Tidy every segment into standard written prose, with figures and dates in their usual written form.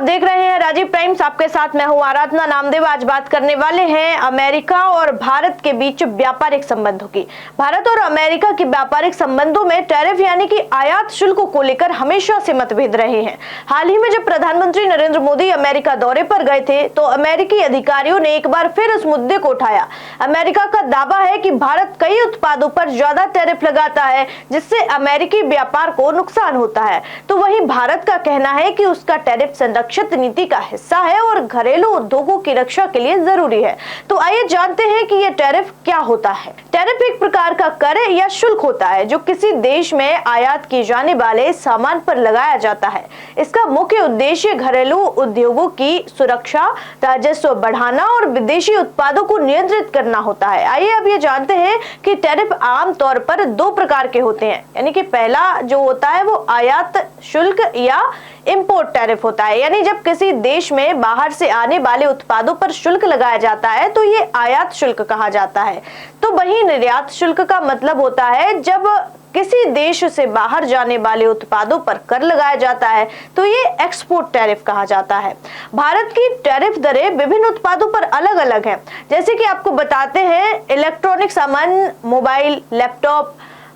देख रहे हैं राजीव टाइम्स। आपके साथ मैं हूं आराधना नामदेव। आज बात करने वाले हैं अमेरिका और भारत के बीच व्यापारिक संबंधों की। भारत और अमेरिका के व्यापारिक संबंधों में टैरिफ यानी कि आयात शुल्कों को लेकर हमेशा से मतभेद रहे हैं। हाल ही में जब प्रधानमंत्री नरेंद्र मोदी अमेरिका दौरे पर गए थे तो अमेरिकी अधिकारियों ने एक बार फिर उस मुद्दे को उठाया। अमेरिका का दावा है कि भारत कई उत्पादों पर ज्यादा टैरिफ लगाता है जिससे अमेरिकी व्यापार को नुकसान होता है, तो वहीं भारत का कहना है कि उसका टैरिफ संरक्षित नीति का हिस्सा है और घरेलू उद्योगों की रक्षा के लिए जरूरी है। तो आइए जानते हैं कि यह टैरिफ क्या होता है। टैरिफ एक प्रकार का कर या शुल्क होता है जो किसी देश में आयात किए जाने वाले सामान पर लगाया जाता है। इसका मुख्य उद्देश्य घरेलू उद्योगों की सुरक्षा, राजस्व बढ़ाना और विदेशी उत्पादों को नियंत्रित करना होता है। आइए अब ये जानते हैं कि टैरिफ आम तौर पर दो प्रकार के होते हैं, यानी कि पहला जो होता है वो आयात शुल्क या इंपोर्ट टैरिफ होता है, यानी जब किसी देश में बाहर से आने वाले उत्पादों पर शुल्क लगाया जाता है तो ये आयात शुल्क कहा जाता है। तो वहीं निर्यात शुल्क का मतलब होता है जब किसी देश से बाहर जाने वाले उत्पादों पर कर लगाया जाता है तो ये एक्सपोर्ट टैरिफ कहा जाता है। भारत की टैरिफ दरें विभिन्न उत्पादों पर अलग अलग हैं। जैसे कि आपको बताते हैं, इलेक्ट्रॉनिक सामान, मोबाइल, लैपटॉप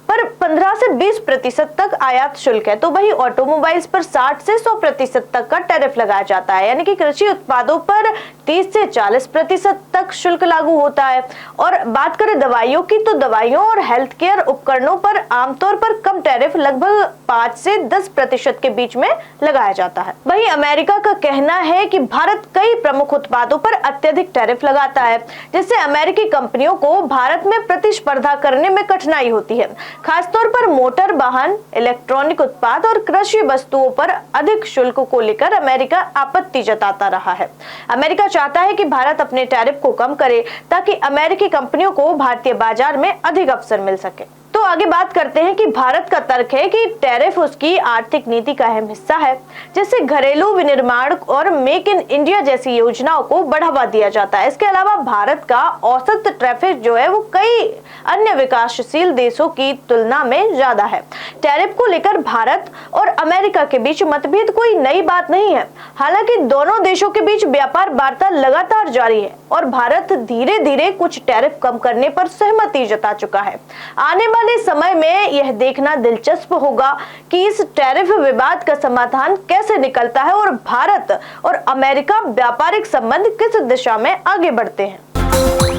पर 15 से 20% तक आयात शुल्क है, तो वही ऑटोमोबाइल्स पर 60 से 100% तक का टैरिफ लगाया जाता है। यानी कि कृषि उत्पादों पर 30 से 40% तक शुल्क लागू होता है। और बात करें दवाइयों की, तो दवाइयों और हेल्थ केयर उपकरणों पर आमतौर पर कम टैरिफ लगभग 5 से 10% के बीच में लगाया जाता है। वहीं अमेरिका का कहना है कि भारत कई प्रमुख उत्पादों पर अत्यधिक टैरिफ लगाता है, जिससे अमेरिकी कंपनियों को भारत में प्रतिस्पर्धा करने में कठिनाई होती है। खासतौर पर मोटर वाहन, इलेक्ट्रॉनिक उत्पाद और कृषि वस्तुओं पर अधिक शुल्क को लेकर अमेरिका आपत्ति जताता रहा है। अमेरिका चाहता है कि भारत अपने टैरिफ को कम करे ताकि अमेरिकी कंपनियों को भारतीय बाजार में अधिक अवसर मिल सके। तो आगे बात करते हैं कि भारत का तर्क है कि टैरिफ उसकी आर्थिक नीति का अहम हिस्सा है, जिससे घरेलू विनिर्माण और मेक इन इंडिया जैसी योजनाओं को बढ़ावा दिया जाता है। इसके अलावा भारत का औसत टैरिफ जो है वो कई अन्य विकासशील देशों की तुलना में ज्यादा है। टैरिफ को लेकर भारत और अमेरिका के बीच मतभेद कोई नई बात नहीं है। हालांकि दोनों देशों के बीच व्यापार वार्ता लगातार जारी है और भारत धीरे धीरे कुछ टैरिफ कम करने पर सहमति जता चुका है। आने वाले समय में यह देखना दिलचस्प होगा कि इस टैरिफ विवाद का समाधान कैसे निकलता है और भारत और अमेरिका व्यापारिक संबंध किस दिशा में आगे बढ़ते हैं।